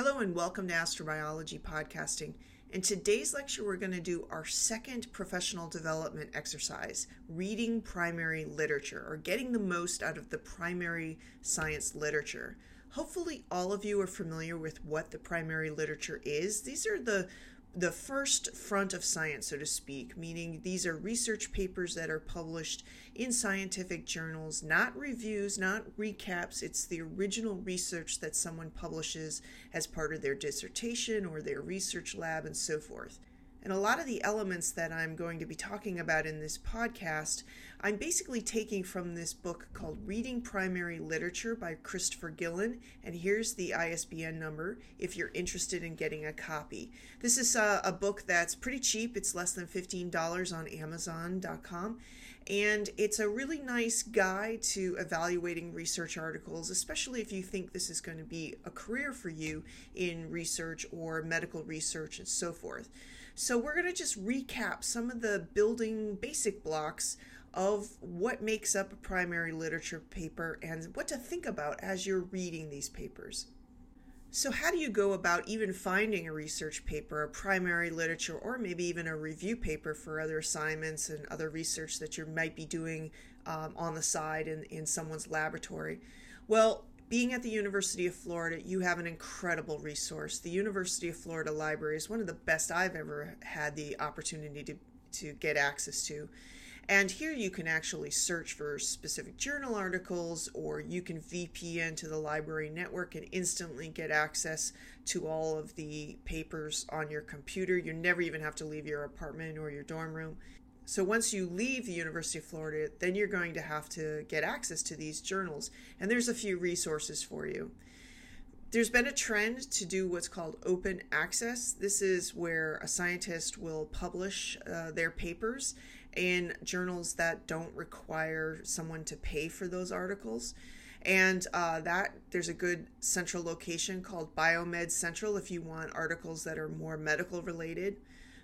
Hello and welcome to Astrobiology Podcasting. In today's lecture, we're going to do our second professional development exercise, reading primary literature, or getting the most out of the primary science literature. Hopefully all of you are familiar with what the primary literature is. These are the first front of science, so to speak, meaning these are research papers that are published in scientific journals, not reviews, not recaps. It's the original research that someone publishes as part of their dissertation or their research lab and so forth. And a lot of the elements that I'm going to be talking about in this podcast, I'm basically taking from this book called Reading Primary Literature by Christopher Gillen. And here's the ISBN number if you're interested in getting a copy. This is a book that's pretty cheap. It's less than $15 on Amazon.com. And it's a really nice guide to evaluating research articles, especially if you think this is going to be a career for you in research or medical research and so forth. So we're going to just recap some of the building basic blocks of what makes up a primary literature paper and what to think about as you're reading these papers. So how do you go about even finding a research paper, a primary literature, or maybe even a review paper for other assignments and other research that you might be doing on the side in someone's laboratory? Well, being at the University of Florida, you have an incredible resource. The University of Florida Library is one of the best I've ever had the opportunity to get access to. And here you can actually search for specific journal articles, or you can VPN to the library network and instantly get access to all of the papers on your computer. You never even have to leave your apartment or your dorm room. So once you leave the University of Florida, then you're going to have to get access to these journals. And there's a few resources for you. There's been a trend to do what's called open access. This is where a scientist will publish their papers in journals that don't require someone to pay for those articles. And there's a good central location called Biomed Central if you want articles that are more medical related.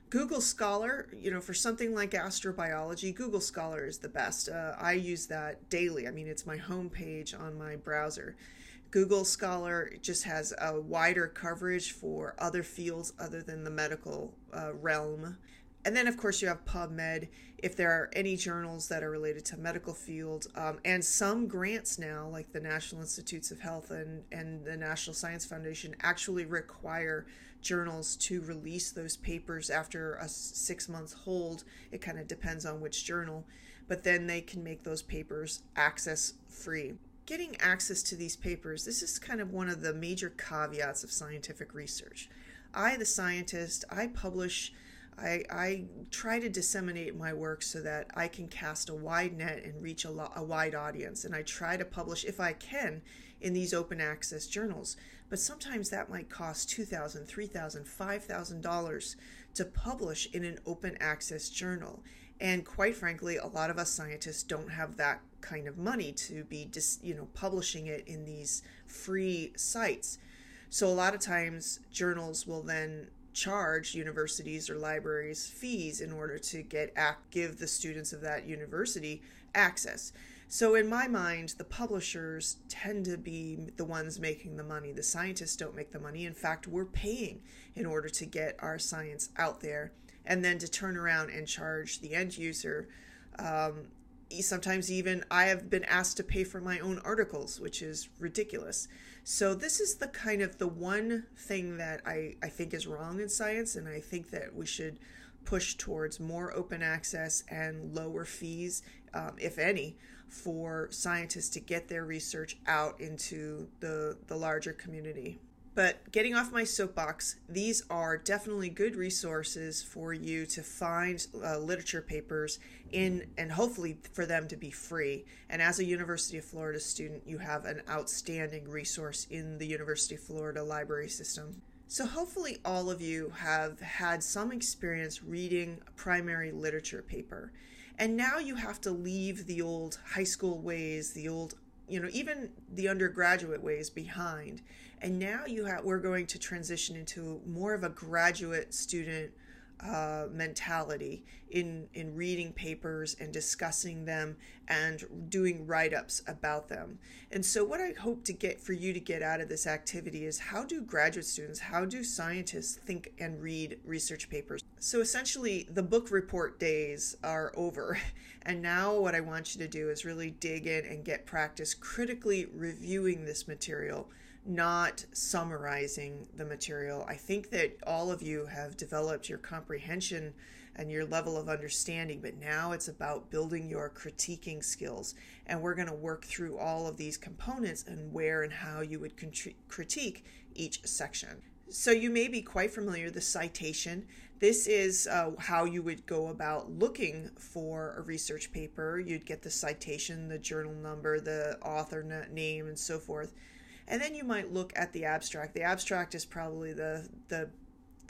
Google Scholar, for something like astrobiology, Google Scholar is the best. I use that daily. I mean, it's my homepage on my browser. Google Scholar just has a wider coverage for other fields other than the medical realm. And then, of course, you have PubMed if there are any journals that are related to medical fields. And some grants now, like the National Institutes of Health and the National Science Foundation, actually require journals to release those papers after a 6-month hold. It kind of depends on which journal. But then they can make those papers access free. Getting access to these papers, this is kind of one of the major caveats of scientific research. The scientist, I publish. I try to disseminate my work so that I can cast a wide net and reach a wide audience. And I try to publish, if I can, in these open access journals. But sometimes that might cost $2,000, $3,000, $5,000 to publish in an open access journal. And quite frankly, a lot of us scientists don't have that kind of money to be publishing it in these free sites. So a lot of times journals will then charge universities or libraries fees in order to give the students of that university access. So in my mind, the publishers tend to be the ones making the money. The scientists don't make the money. In fact, we're paying in order to get our science out there, and then to turn around and charge the end user. Sometimes even I have been asked to pay for my own articles, which is ridiculous. So this is the one thing that I think is wrong in science, and I think that we should push towards more open access and lower fees, if any, for scientists to get their research out into the larger community. But getting off my soapbox, these are definitely good resources for you to find literature papers in, and hopefully for them to be free. And as a University of Florida student, you have an outstanding resource in the University of Florida library system. So hopefully all of you have had some experience reading a primary literature paper. And now you have to leave the old high school ways, the old even the undergraduate ways behind. And now we're going to transition into more of a graduate student mentality in reading papers and discussing them and doing write-ups about them. And so what I hope to get for you to get out of this activity is, how do graduate students, how do scientists think and read research papers? So essentially the book report days are over, and now what I want you to do is really dig in and get practice critically reviewing this material, not summarizing the material. I think that all of you have developed your comprehension and your level of understanding, but now it's about building your critiquing skills. And we're going to work through all of these components and where and how you would critique each section. So you may be quite familiar with the citation. This is how you would go about looking for a research paper. You'd get the citation, the journal number, the author name, and so forth. And then you might look at the abstract. The abstract is probably the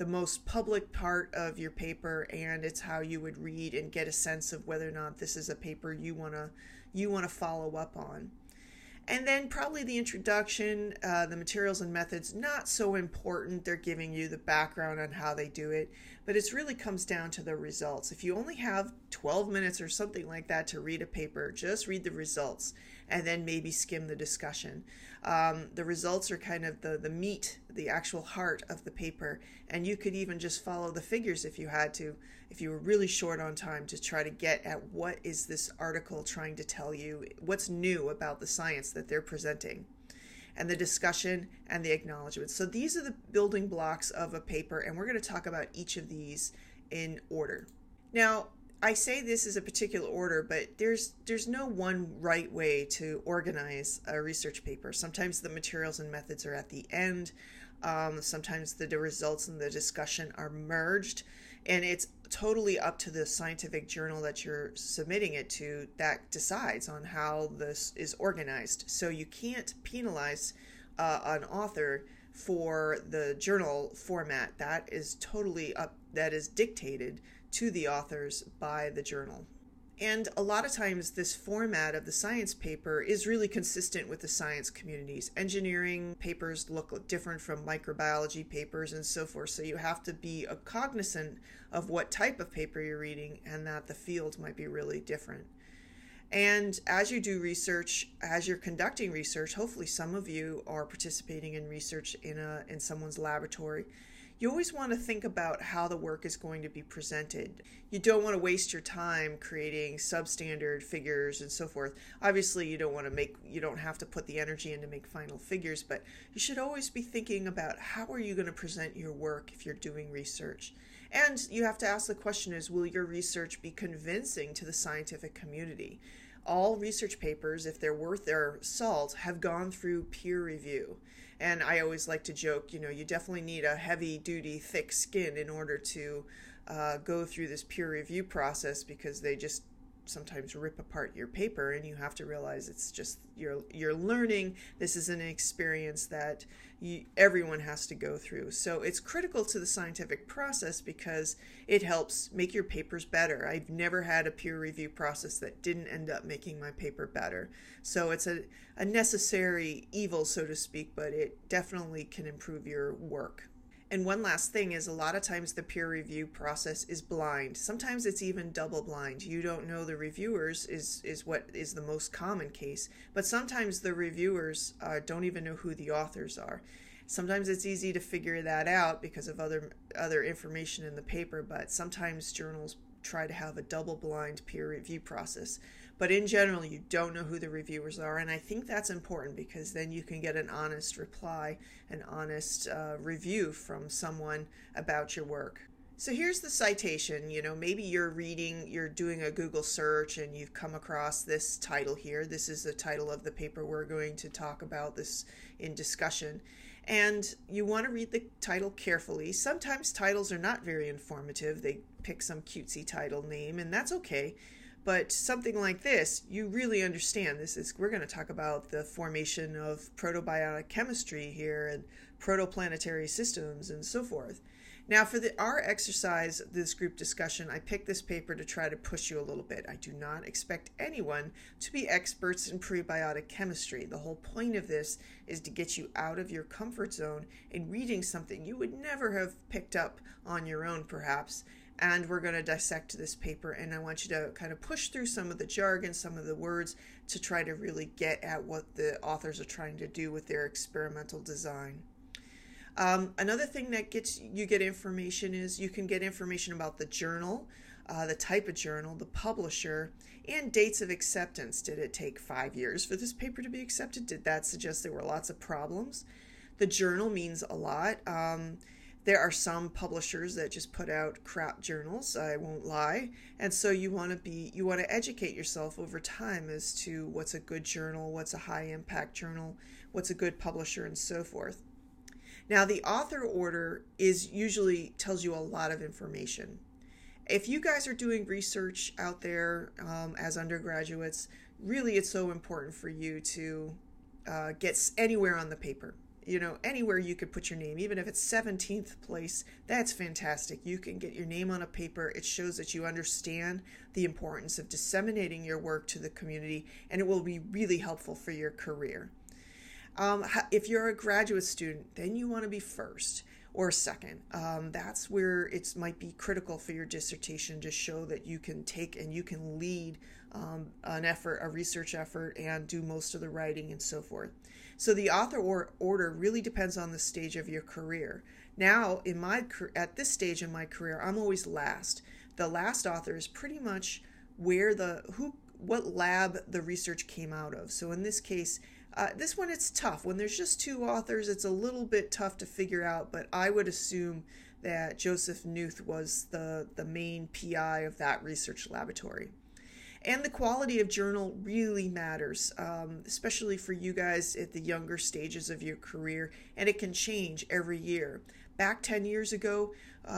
most public part of your paper, and it's how you would read and get a sense of whether or not this is a paper you want to follow up on. And then probably the introduction, the materials and methods, not so important. They're giving you the background on how they do it, but it really comes down to the results. If you only have 12 minutes or something like that to read a paper, just read the results and then maybe skim the discussion. The results are kind of the meat, the actual heart of the paper, and you could even just follow the figures if you had to, if you were really short on time, to try to get at what is this article trying to tell you, what's new about the science that they're presenting, and the discussion and the acknowledgement. So these are the building blocks of a paper, and we're going to talk about each of these in order. Now, I say this is a particular order, but there's no one right way to organize a research paper. Sometimes the materials and methods are at the end. Sometimes the results and the discussion are merged, and it's totally up to the scientific journal that you're submitting it to that decides on how this is organized. So you can't penalize an author for the journal format. That is totally up, that is dictated to the authors by the journal. And a lot of times this format of the science paper is really consistent with the science communities. Engineering papers look different from microbiology papers and so forth. So you have to be cognizant of what type of paper you're reading and that the field might be really different. And as you do research, as you're conducting research, hopefully some of you are participating in research in someone's laboratory. You always want to think about how the work is going to be presented. You don't want to waste your time creating substandard figures and so forth. Obviously, you don't have to put the energy in to make final figures, but you should always be thinking about how are you going to present your work if you're doing research. And you have to ask the question is, will your research be convincing to the scientific community? All research papers, if they're worth their salt, have gone through peer review. And I always like to joke, you definitely need a heavy-duty, thick skin in order to go through this peer review process, because they just sometimes rip apart your paper, and you have to realize it's just you're learning. This is an experience that everyone has to go through. So it's critical to the scientific process because it helps make your papers better. I've never had a peer review process that didn't end up making my paper better. So it's a necessary evil, so to speak, but it definitely can improve your work. And one last thing is, a lot of times the peer review process is blind. Sometimes it's even double blind. You don't know the reviewers is what is the most common case. But sometimes the reviewers don't even know who the authors are. Sometimes it's easy to figure that out because of other information in the paper, but sometimes journals try to have a double blind peer review process. But in general, you don't know who the reviewers are, and I think that's important because then you can get an honest reply, an honest review from someone about your work. So here's the citation. Maybe you're doing a Google search and you've come across this title here. This is the title of the paper we're going to talk about this in discussion. And you want to read the title carefully. Sometimes titles are not very informative. They pick some cutesy title name, and that's okay. But something like this, you really understand. We're going to talk about the formation of protobiotic chemistry here and protoplanetary systems and so forth. Now for our exercise, this group discussion, I picked this paper to try to push you a little bit. I do not expect anyone to be experts in prebiotic chemistry. The whole point of this is to get you out of your comfort zone and reading something you would never have picked up on your own perhaps. And we're going to dissect this paper, and I want you to kind of push through some of the jargon, some of the words, to try to really get at what the authors are trying to do with their experimental design. Another thing that you get information is you can get information about the journal, the type of journal, the publisher, and dates of acceptance. Did it take 5 years for this paper to be accepted? Did that suggest there were lots of problems? The journal means a lot. There are some publishers that just put out crap journals, I won't lie. And so you want to educate yourself over time as to what's a good journal, what's a high impact journal, what's a good publisher, and so forth. Now, the author order usually tells you a lot of information. If you guys are doing research out there as undergraduates, really it's so important for you to get anywhere on the paper. You know, anywhere you could put your name, even if it's 17th place, that's fantastic. You can get your name on a paper. It shows that you understand the importance of disseminating your work to the community, and it will be really helpful for your career. If you're a graduate student, then you want to be first or second. That's where it might be critical for your dissertation to show that you can take and you can lead an effort, a research effort, and do most of the writing and so forth. So the author order really depends on the stage of your career. Now, at this stage in my career, I'm always last. The last author is pretty much what lab the research came out of. So in this case, this one, it's tough. When there's just two authors, it's a little bit tough to figure out, but I would assume that Joseph Knuth was the main PI of that research laboratory. And the quality of journal really matters, especially for you guys at the younger stages of your career, and it can change every year. Back 10 years ago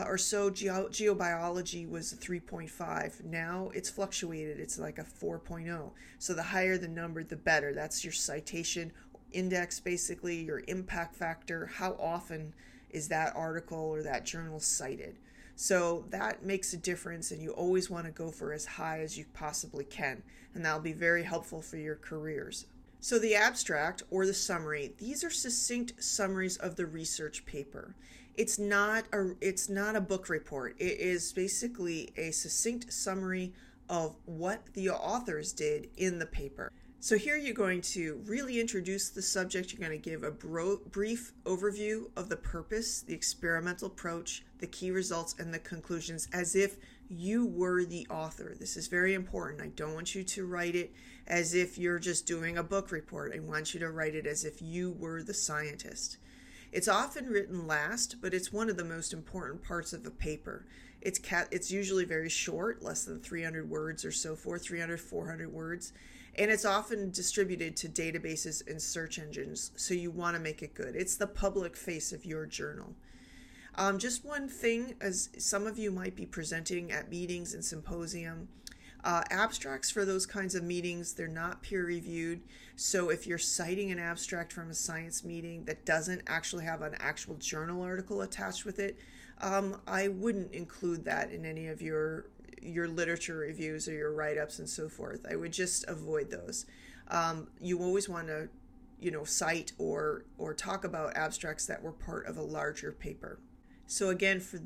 or so, geobiology was a 3.5. Now it's fluctuated. It's like a 4.0. So the higher the number, the better. That's your citation index, basically, your impact factor. How often is that article or that journal cited? So that makes a difference, and you always want to go for as high as you possibly can, and that'll be very helpful for your careers. So the abstract or the summary, these are succinct summaries of the research paper. It's not a book report. It is basically a succinct summary of what the authors did in the paper. So here you're going to really introduce the subject. You're going to give a brief overview of the purpose, the experimental approach, the key results, and the conclusions as if you were the author. This is very important. I don't want you to write it as if you're just doing a book report. I want you to write it as if you were the scientist. It's often written last, but it's one of the most important parts of a paper. It's usually very short, less than 300 words or so forth, 300, 400 words. And it's often distributed to databases and search engines, so you want to make it good. It's the public face of your journal. Just one thing, as some of you might be presenting at meetings and symposium, abstracts for those kinds of meetings, they're not peer-reviewed. So if you're citing an abstract from a science meeting that doesn't actually have an actual journal article attached with it, I wouldn't include that in any of your literature reviews or your write-ups and so forth. I would just avoid those. You always want to, cite or talk about abstracts that were part of a larger paper. So again, for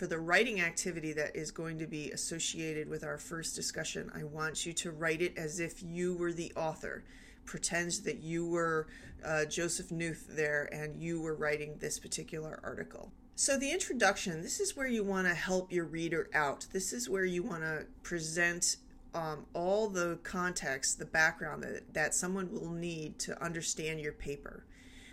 the writing activity that is going to be associated with our first discussion, I want you to write it as if you were the author. Pretend that you were Joseph Knuth there and you were writing this particular article. So the introduction, this is where you want to help your reader out. This is where you want to present all the context, the background that someone will need to understand your paper.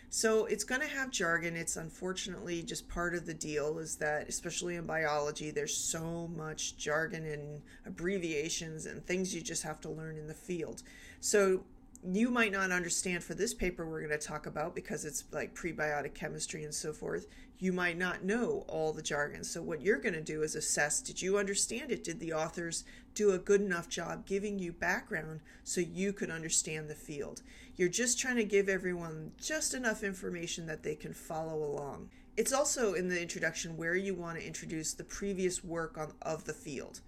So it's going to have jargon. It's unfortunately just part of the deal, is that especially in biology, there's so much jargon and abbreviations and things you just have to learn in the field. So you might not understand for this paper we're going to talk about, because it's like prebiotic chemistry and so forth. You might not know all the jargon. So what you're going to do is assess, did you understand it? Did the authors do a good enough job giving you background so you could understand the field? You're just trying to give everyone just enough information that they can follow along. It's also in the introduction where you want to introduce the previous work of the field.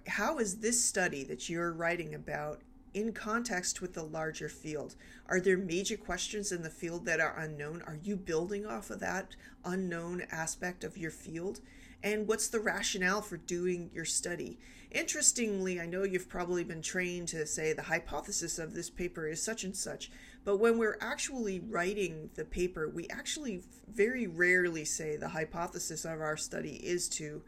How is this study that you're writing about in context with the larger field? Are there major questions in the field that are unknown? Are you building off of that unknown aspect of your field? And what's the rationale for doing your study? Interestingly, I know you've probably been trained to say the hypothesis of this paper is such and such, but when we're actually writing the paper, we actually very rarely say the hypothesis of our study is to.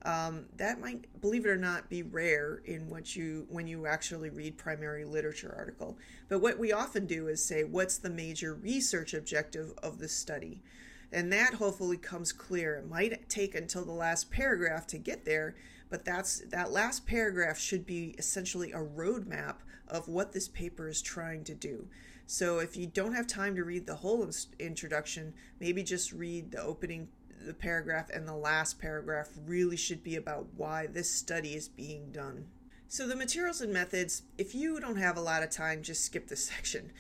That might, believe it or not, be rare in when you actually read primary literature article. But what we often do is say, what's the major research objective of the study? And that hopefully comes clear. It might take until the last paragraph to get there, but that last paragraph should be essentially a roadmap of what this paper is trying to do. So if you don't have time to read the whole introduction, maybe just read the paragraph, and the last paragraph really should be about why this study is being done. So the materials and methods, if you don't have a lot of time, just skip this section.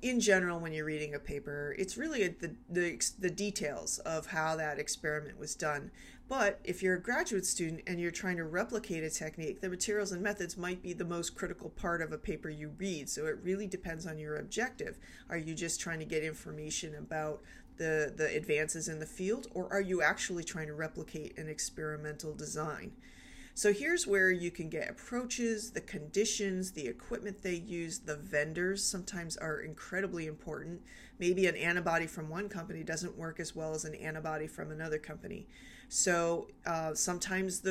In general, when you're reading a paper, it's really the details of how that experiment was done. But if you're a graduate student and you're trying to replicate a technique, the materials and methods might be the most critical part of a paper you read. So it really depends on your objective. Are you just trying to get information about the advances in the field, or are you actually trying to replicate an experimental design? So here's where you can get approaches, the conditions, the equipment they use, the vendors sometimes are incredibly important. Maybe an antibody from one company doesn't work as well as an antibody from another company. So sometimes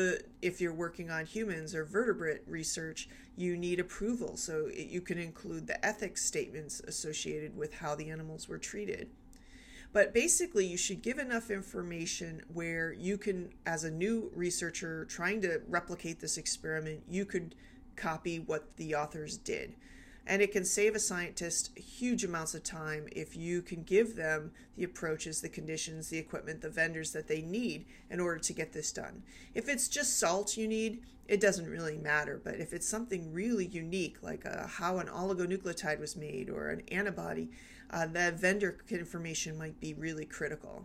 if you're working on humans or vertebrate research, you need approval. So you can include the ethics statements associated with how the animals were treated. But basically, you should give enough information where you can, as a new researcher trying to replicate this experiment, you could copy what the authors did. And it can save a scientist huge amounts of time if you can give them the approaches, the conditions, the equipment, the vendors that they need in order to get this done. If it's just salt you need, it doesn't really matter. But if it's something really unique, like how an oligonucleotide was made or an antibody, that vendor information might be really critical.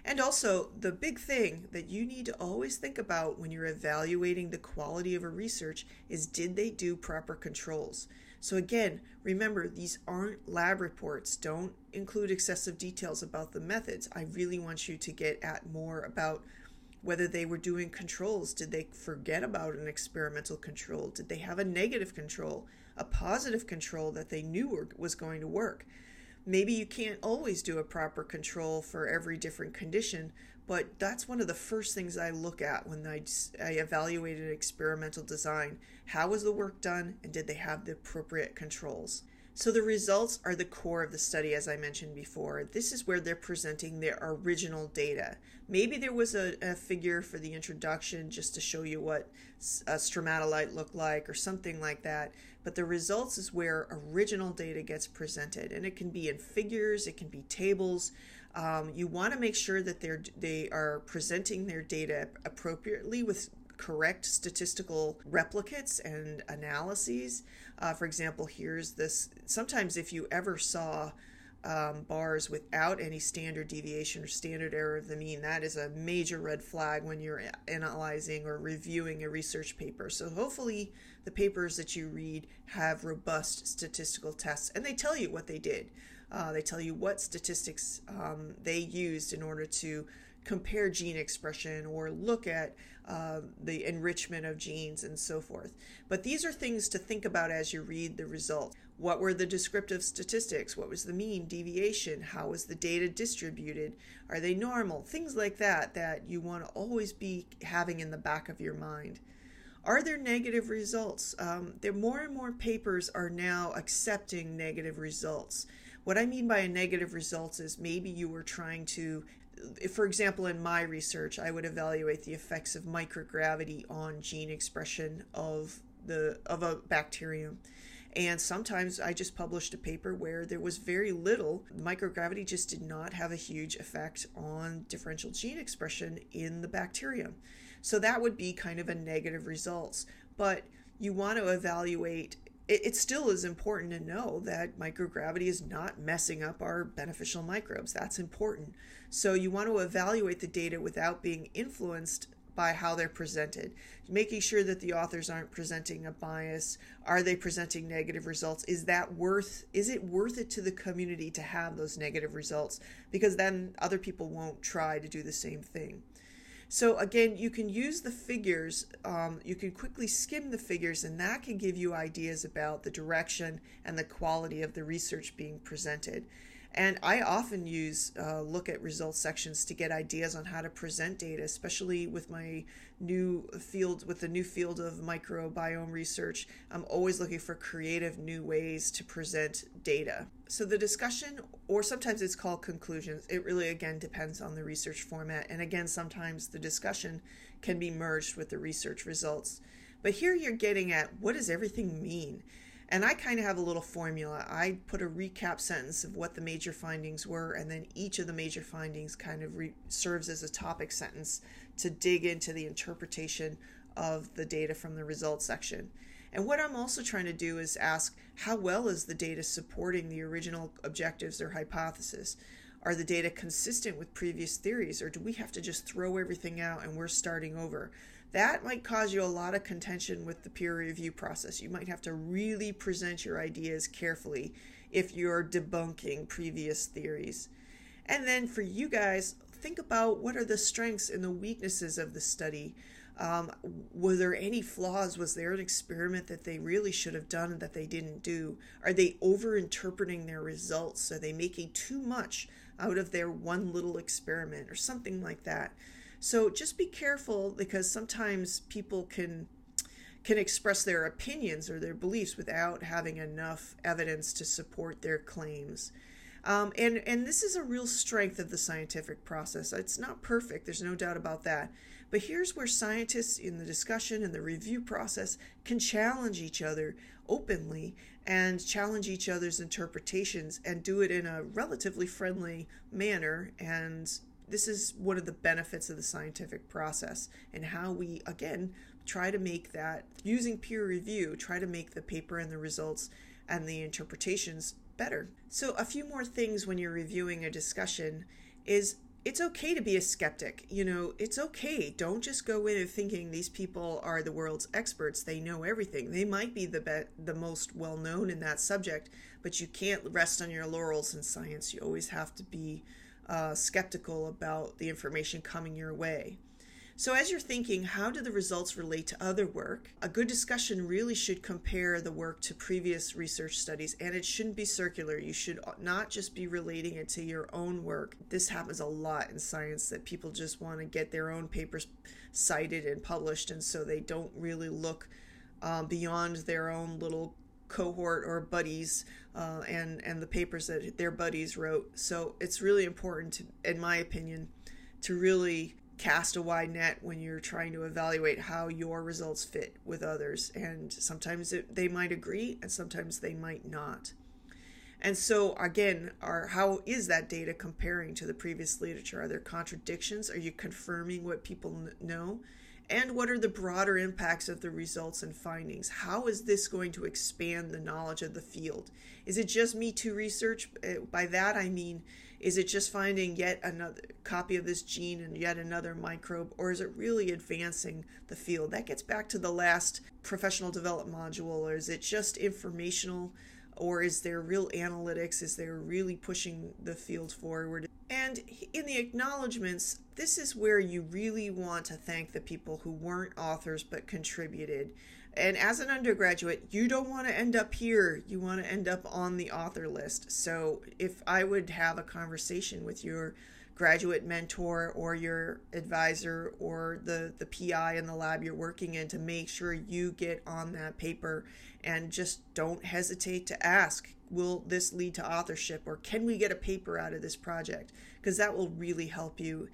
And also, the big thing that you need to always think about when you're evaluating the quality of a research is, did they do proper controls? So again, remember, these aren't lab reports. Don't include excessive details about the methods. I really want you to get at more about whether they were doing controls. Did they forget about an experimental control? Did they have a negative control, a positive control that they knew was going to work? Maybe you can't always do a proper control for every different condition, but that's one of the first things I look at when I evaluate an experimental design. How was the work done, and did they have the appropriate controls? So the results are the core of the study, as I mentioned before. This is where they're presenting their original data. Maybe there was a figure for the introduction just to show you what a stromatolite looked like or something like that. But the results is where original data gets presented. And it can be in figures, it can be tables. You want to make sure that they are presenting their data appropriately with correct statistical replicates and analyses. For example, here's this. Sometimes if you ever saw bars without any standard deviation or standard error of the mean, that is a major red flag when you're analyzing or reviewing a research paper. So hopefully the papers that you read have robust statistical tests, and they tell you what they did. They tell you what statistics they used in order to compare gene expression or look at the enrichment of genes and so forth. But these are things to think about as you read the results. What were the descriptive statistics? What was the mean deviation? How was the data distributed? Are they normal? Things like that you want to always be having in the back of your mind. Are there negative results? There more and more papers are now accepting negative results. What I mean by a negative result is maybe you were trying to, for example, in my research, I would evaluate the effects of microgravity on gene expression of a bacterium. And sometimes I just published a paper where there was very little. Microgravity just did not have a huge effect on differential gene expression in the bacterium. So that would be kind of a negative results. But you want to evaluate it still is important to know that microgravity is not messing up our beneficial microbes. That's important. So you want to evaluate the data without being influenced by how they're presented, making sure that the authors aren't presenting a bias. Are they presenting negative results? Is it worth it to the community to have those negative results? Because then other people won't try to do the same thing. So again, you can use the figures, you can quickly skim the figures, and that can give you ideas about the direction and the quality of the research being presented. And I often use look at results sections to get ideas on how to present data, especially with my new field, with the new field of microbiome research. I'm always looking for creative new ways to present data. So the discussion, or sometimes it's called conclusions, it really again depends on the research format. And again, sometimes the discussion can be merged with the research results. But here you're getting at, what does everything mean? And I kind of have a little formula. I put a recap sentence of what the major findings were, and then each of the major findings kind of serves as a topic sentence to dig into the interpretation of the data from the results section. And what I'm also trying to do is ask, how well is the data supporting the original objectives or hypothesis? Are the data consistent with previous theories, or do we have to just throw everything out and we're starting over? That might cause you a lot of contention with the peer review process. You might have to really present your ideas carefully if you're debunking previous theories. And then for you guys, think about what are the strengths and the weaknesses of the study. Were there any flaws? Was there an experiment that they really should have done and that they didn't do? Are they over-interpreting their results? Are they making too much out of their one little experiment or something like that? So just be careful, because sometimes people can express their opinions or their beliefs without having enough evidence to support their claims. And this is a real strength of the scientific process. It's not perfect, there's no doubt about that. But here's where scientists in the discussion and the review process can challenge each other openly and challenge each other's interpretations and do it in a relatively friendly manner. And this is one of the benefits of the scientific process, and how we, again, try to make that, using peer review, try to make the paper and the results and the interpretations better. So a few more things when you're reviewing a discussion is, it's okay to be a skeptic. It's okay. Don't just go in thinking these people are the world's experts. They know everything. They might be the most well-known in that subject, but you can't rest on your laurels in science. You always have to be skeptical about the information coming your way. So as you're thinking, how do the results relate to other work? A good discussion really should compare the work to previous research studies, and it shouldn't be circular. You should not just be relating it to your own work. This happens a lot in science, that people just want to get their own papers cited and published, and so they don't really look beyond their own little cohort or buddies and the papers that their buddies wrote. So it's really important to, in my opinion, to really cast a wide net when you're trying to evaluate how your results fit with others. And sometimes they might agree and sometimes they might not. And so again, how is that data comparing to the previous literature? Are there contradictions? Are you confirming what people know? And what are the broader impacts of the results and findings? How is this going to expand the knowledge of the field? Is it just Me Too research? By that I mean, is it just finding yet another copy of this gene and yet another microbe? Or is it really advancing the field? That gets back to the last professional development module. Or is it just informational? Or is there real analytics? Is there really pushing the field forward? And in the acknowledgments, this is where you really want to thank the people who weren't authors but contributed. And as an undergraduate, you don't want to end up here. You want to end up on the author list. So if I would have a conversation with your graduate mentor or your advisor or the PI in the lab you're working in to make sure you get on that paper, and just don't hesitate to ask, will this lead to authorship, or can we get a paper out of this project? Because that will really help you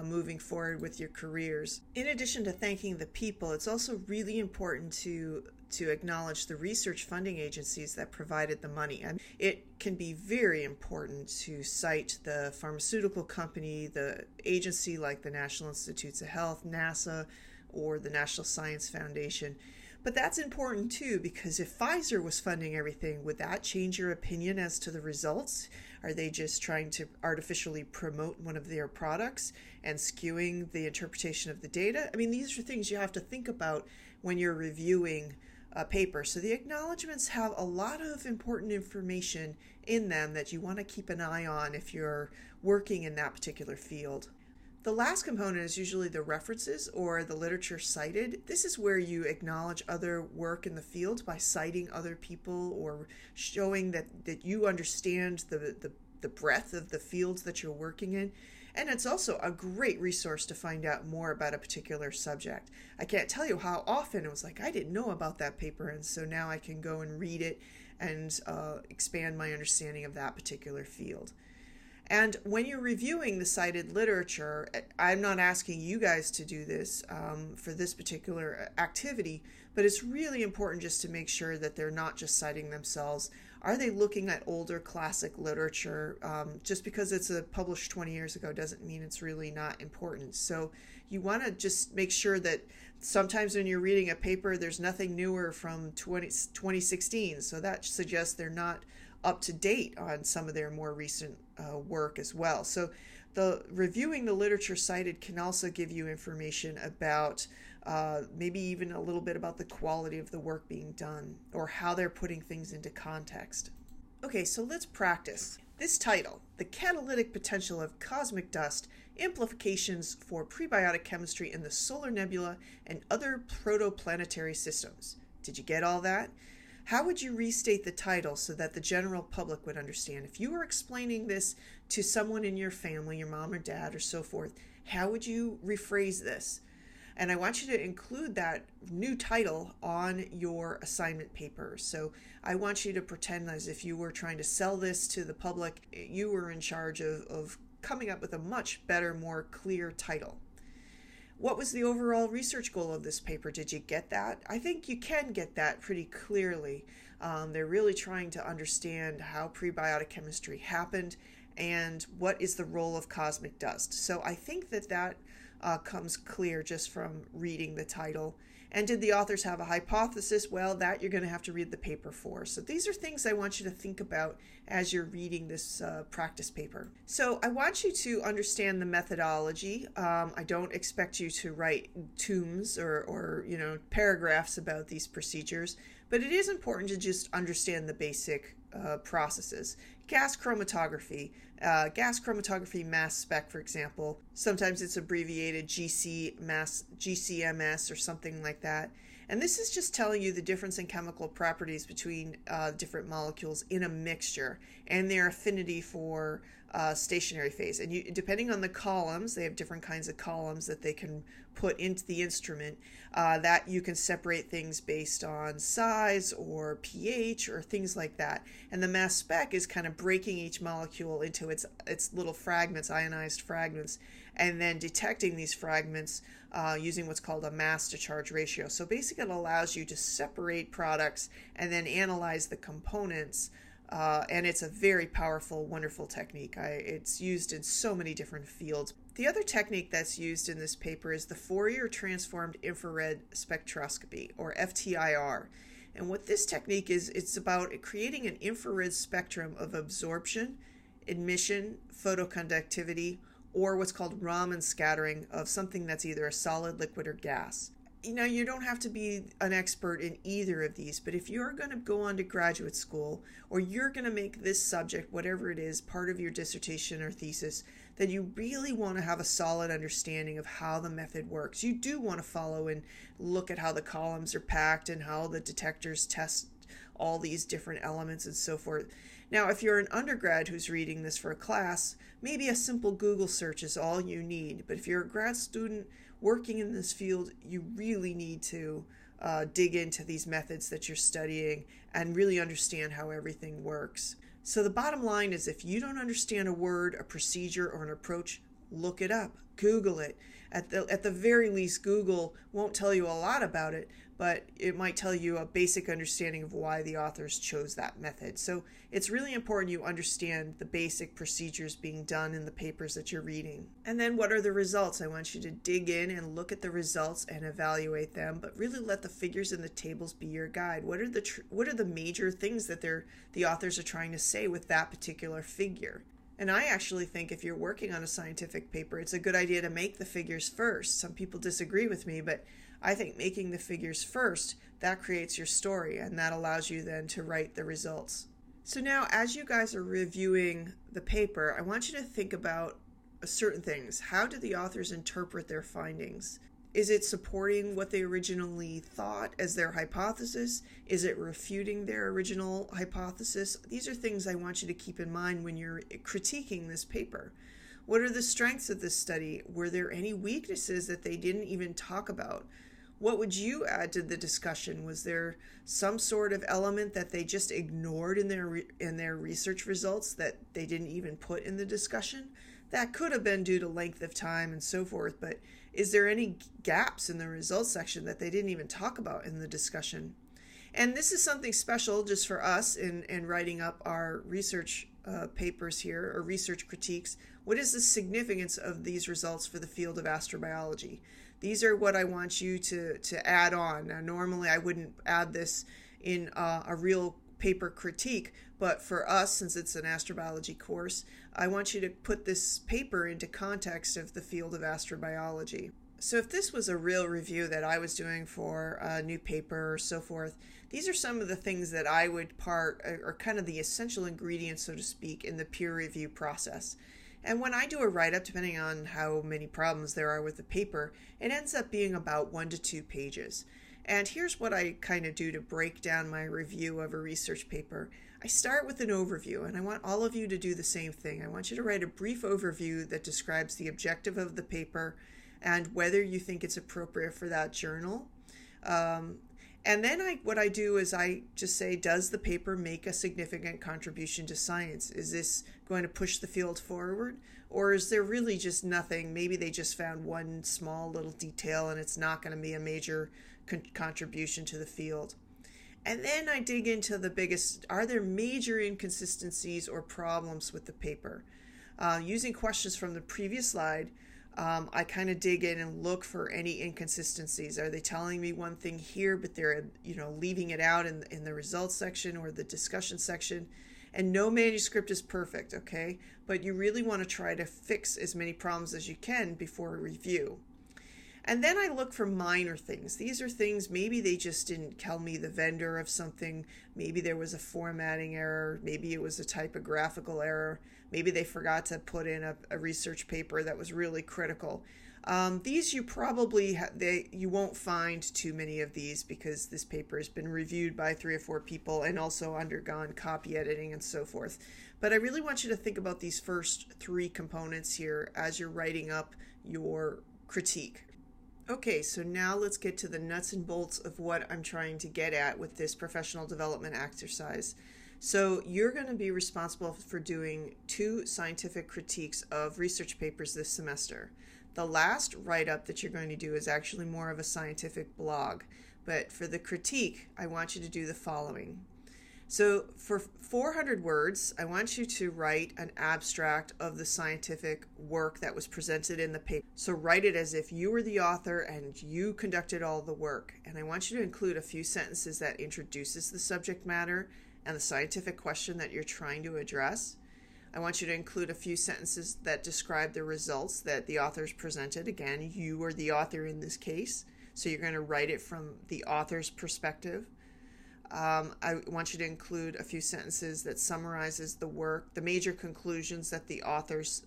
moving forward with your careers. In addition to thanking the people, it's also really important to acknowledge the research funding agencies that provided the money. And it can be very important to cite the pharmaceutical company, the agency like the National Institutes of Health, NASA, or the National Science Foundation. But that's important too, because if Pfizer was funding everything, would that change your opinion as to the results? Are they just trying to artificially promote one of their products and skewing the interpretation of the data? I mean, these are things you have to think about when you're reviewing a paper. So the acknowledgments have a lot of important information in them that you want to keep an eye on if you're working in that particular field. The last component is usually the references or the literature cited. This is where you acknowledge other work in the field by citing other people or showing that you understand the breadth of the fields that you're working in. And it's also a great resource to find out more about a particular subject. I can't tell you how often it was like, I didn't know about that paper, and so now I can go and read it and expand my understanding of that particular field. And when you're reviewing the cited literature, I'm not asking you guys to do this for this particular activity, but it's really important just to make sure that they're not just citing themselves. Are they looking at older classic literature? Just because it's published 20 years ago doesn't mean it's really not important. So you want to just make sure that sometimes when you're reading a paper, there's nothing newer from 2016. So that suggests they're not up to date on some of their more recent work as well. So the reviewing the literature cited can also give you information about maybe even a little bit about the quality of the work being done or how they're putting things into context. Okay, so let's practice. This title, The Catalytic Potential of Cosmic Dust, Implications for Prebiotic Chemistry in the Solar Nebula and Other Protoplanetary Systems. Did you get all that? How would you restate the title so that the general public would understand? If you were explaining this to someone in your family, your mom or dad or so forth, how would you rephrase this? And I want you to include that new title on your assignment paper. So I want you to pretend as if you were trying to sell this to the public. You were in charge of coming up with a much better, more clear title. What was the overall research goal of this paper? Did you get that? I think you can get that pretty clearly. They're really trying to understand how prebiotic chemistry happened and what is the role of cosmic dust. So I think that comes clear just from reading the title. And did the authors have a hypothesis? Well, that you're going to have to read the paper for. So these are things I want you to think about as you're reading this practice paper. So I want you to understand the methodology. I don't expect you to write tomes or paragraphs about these procedures, but it is important to just understand the basic processes. Gas chromatography mass spec, for example. Sometimes it's abbreviated GCMS or something like that. And this is just telling you the difference in chemical properties between different molecules in a mixture and their affinity for stationary phase. And depending on the columns, they have different kinds of columns that they can put into the instrument, that you can separate things based on size or pH or things like that. And the mass spec is kind of breaking each molecule into its little fragments, ionized fragments, and then detecting these fragments using what's called a mass to charge ratio. So basically it allows you to separate products and then analyze the components. And it's a very powerful, wonderful technique. It's used in so many different fields. The other technique that's used in this paper is the Fourier Transformed Infrared Spectroscopy, or FTIR. And what this technique is, it's about creating an infrared spectrum of absorption, emission, photoconductivity, or what's called Raman scattering of something that's either a solid, liquid, or gas. You don't have to be an expert in either of these, but if you're going to go on to graduate school or you're going to make this subject, whatever it is, part of your dissertation or thesis, then you really want to have a solid understanding of how the method works. You do want to follow and look at how the columns are packed and how the detectors test all these different elements and so forth. Now, if you're an undergrad who's reading this for a class, maybe a simple Google search is all you need. But if you're a grad student working in this field, you really need to dig into these methods that you're studying and really understand how everything works. So the bottom line is, if you don't understand a word, a procedure, or an approach, look it up, Google it. At the very least, Google won't tell you a lot about it, but it might tell you a basic understanding of why the authors chose that method. So it's really important you understand the basic procedures being done in the papers that you're reading. And then what are the results? I want you to dig in and look at the results and evaluate them, but really let the figures and the tables be your guide. What are the major things that the authors are trying to say with that particular figure? And I actually think if you're working on a scientific paper, it's a good idea to make the figures first. Some people disagree with me, but I think making the figures first, that creates your story, and that allows you then to write the results. So now, as you guys are reviewing the paper, I want you to think about certain things. How do the authors interpret their findings? Is it supporting what they originally thought as their hypothesis? Is it refuting their original hypothesis? These are things I want you to keep in mind when you're critiquing this paper. What are the strengths of this study? Were there any weaknesses that they didn't even talk about? What would you add to the discussion? Was there some sort of element that they just ignored in their research results that they didn't even put in the discussion? That could have been due to length of time and so forth, but is there any gaps in the results section that they didn't even talk about in the discussion? And this is something special just for us in writing up our research papers here, or research critiques. What is the significance of these results for the field of astrobiology? These are what I want you to add on. Now, normally I wouldn't add this in a real paper critique, but for us, since it's an astrobiology course, I want you to put this paper into context of the field of astrobiology. So if this was a real review that I was doing for a new paper or so forth, these are some of the things that I would are kind of the essential ingredients, so to speak, in the peer review process. And when I do a write-up, depending on how many problems there are with the paper, it ends up being about 1 to 2 pages. And here's what I kind of do to break down my review of a research paper. I start with an overview, and I want all of you to do the same thing. I want you to write a brief overview that describes the objective of the paper and whether you think it's appropriate for that journal. And then what I do is I just say, does the paper make a significant contribution to science? Is this going to push the field forward? Or is there really just nothing? Maybe they just found one small little detail and it's not going to be a major contribution to the field. And then I dig into the biggest, are there major inconsistencies or problems with the paper? Using questions from the previous slide, I kind of dig in and look for any inconsistencies. Are they telling me one thing here, but they're leaving it out in the results section or the discussion section? And no manuscript is perfect, okay? But you really want to try to fix as many problems as you can before a review. And then I look for minor things. These are things, maybe they just didn't tell me the vendor of something. Maybe there was a formatting error. Maybe it was a typographical error. Maybe they forgot to put in a research paper that was really critical. These you probably, you won't find too many of these because this paper has been reviewed by 3 or 4 people and also undergone copy editing and so forth. But I really want you to think about these first 3 components here as you're writing up your critique. Okay, so now let's get to the nuts and bolts of what I'm trying to get at with this professional development exercise. So you're going to be responsible for doing 2 scientific critiques of research papers this semester. The last write-up that you're going to do is actually more of a scientific blog, but for the critique, I want you to do the following. So for 400 words, I want you to write an abstract of the scientific work that was presented in the paper. So write it as if you were the author and you conducted all the work. And I want you to include a few sentences that introduces the subject matter and the scientific question that you're trying to address. I want you to include a few sentences that describe the results that the authors presented. Again, you are the author in this case, so you're going to write it from the author's perspective. I want you to include a few sentences that summarizes the work, the major conclusions that the authors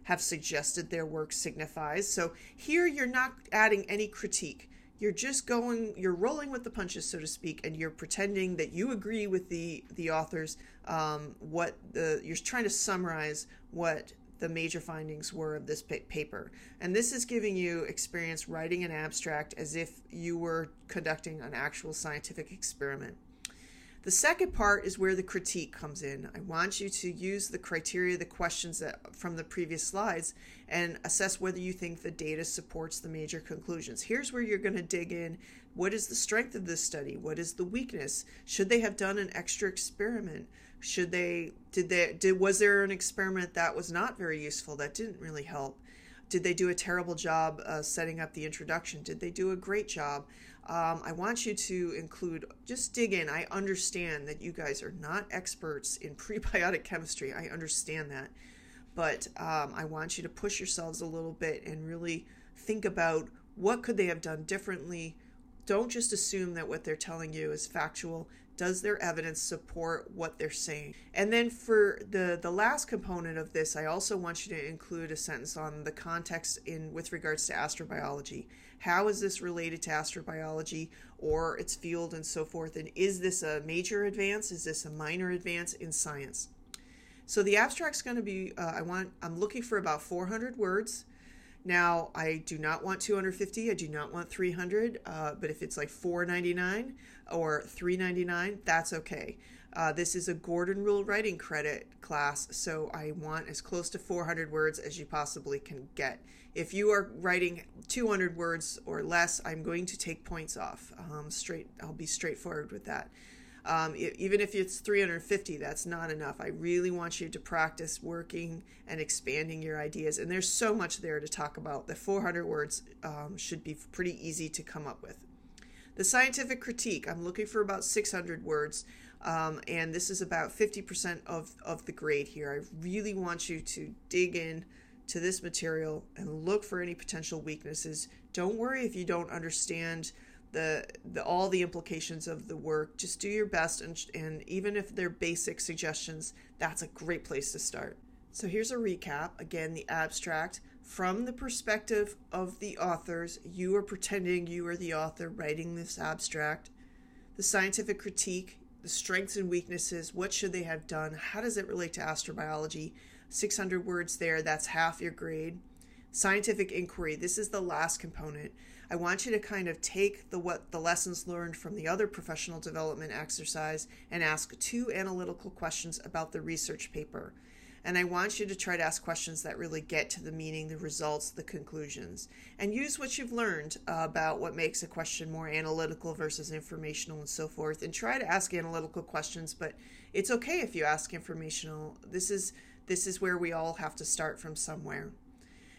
have suggested their work signifies. So here you're not adding any critique. You're rolling with the punches, so to speak, and you're pretending that you agree with the authors. You're trying to summarize what the major findings were of this paper. And this is giving you experience writing an abstract as if you were conducting an actual scientific experiment. The second part is where the critique comes in. I want you to use the criteria, the questions that from the previous slides, and assess whether you think the data supports the major conclusions. Here's where you're going to dig in. What is the strength of this study? What is the weakness? Should they have done an extra experiment? Was there an experiment that was not very useful, that didn't really help? Did they do a terrible job setting up the introduction? Did they do a great job? I want you to include, just dig in. I understand that you guys are not experts in prebiotic chemistry. I understand that. But I want you to push yourselves a little bit and really think about what could they have done differently. Don't just assume that what they're telling you is factual. Does their evidence support what they're saying? And then for the last component of this, I also want you to include a sentence on the context with regards to astrobiology. How is this related to astrobiology or its field and so forth? And is this a major advance? Is this a minor advance in science? So the abstract's going to be, I'm looking for about 400 words. Now, I do not want 250, I do not want 300, but if it's like $4.99 or $3.99, that's okay. This is a Gordon Rule writing credit class, so I want as close to 400 words as you possibly can get. If you are writing 200 words or less, I'm going to take points off. I'll be straightforward with that. Even if it's 350, that's not enough. I really want you to practice working and expanding your ideas. And there's so much there to talk about. The 400 words should be pretty easy to come up with. The scientific critique, I'm looking for about 600 words. And this is about 50% of the grade here. I really want you to dig in to this material and look for any potential weaknesses. Don't worry if you don't understand all the implications of the work. Just do your best, and even if they're basic suggestions, that's a great place to start. So here's a recap. Again, the abstract. From the perspective of the authors, you are pretending you are the author writing this abstract. The scientific critique, the strengths and weaknesses, what should they have done? How does it relate to astrobiology? 600 words there, that's half your grade. Scientific inquiry, this is the last component. I want you to kind of take the lessons learned from the other professional development exercise and ask 2 analytical questions about the research paper. And I want you to try to ask questions that really get to the meaning, the results, the conclusions. And use what you've learned about what makes a question more analytical versus informational and so forth. And try to ask analytical questions, but it's okay if you ask informational. This is where we all have to start from somewhere.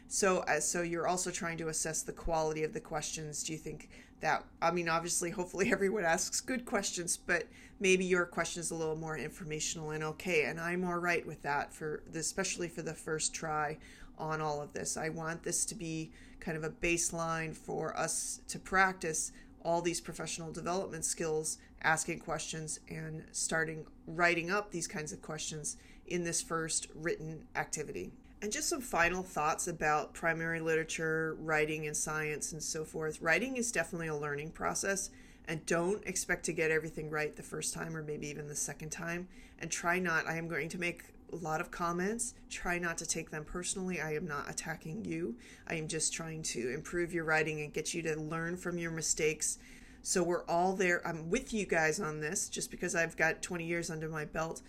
So you're also trying to assess the quality of the questions. Do you think that, obviously, hopefully everyone asks good questions, but maybe your question is a little more informational and okay, and I'm all right with that, especially for the first try on all of this. I want this to be kind of a baseline for us to practice all these professional development skills, asking questions and starting writing up these kinds of questions in this first written activity. And just some final thoughts about primary literature, writing in science, and so forth. Writing is definitely a learning process, and don't expect to get everything right the first time or maybe even the second time. And I am going to make a lot of comments. Try not to take them personally. I am not attacking you. I am just trying to improve your writing and get you to learn from your mistakes. So we're all there. I'm with you guys on this. Just because I've got 20 years under my belt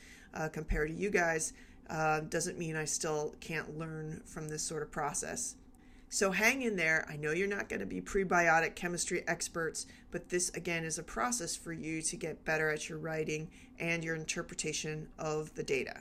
compared to you guys, doesn't mean I still can't learn from this sort of process. So hang in there. I know you're not going to be prebiotic chemistry experts, but this again is a process for you to get better at your writing and your interpretation of the data.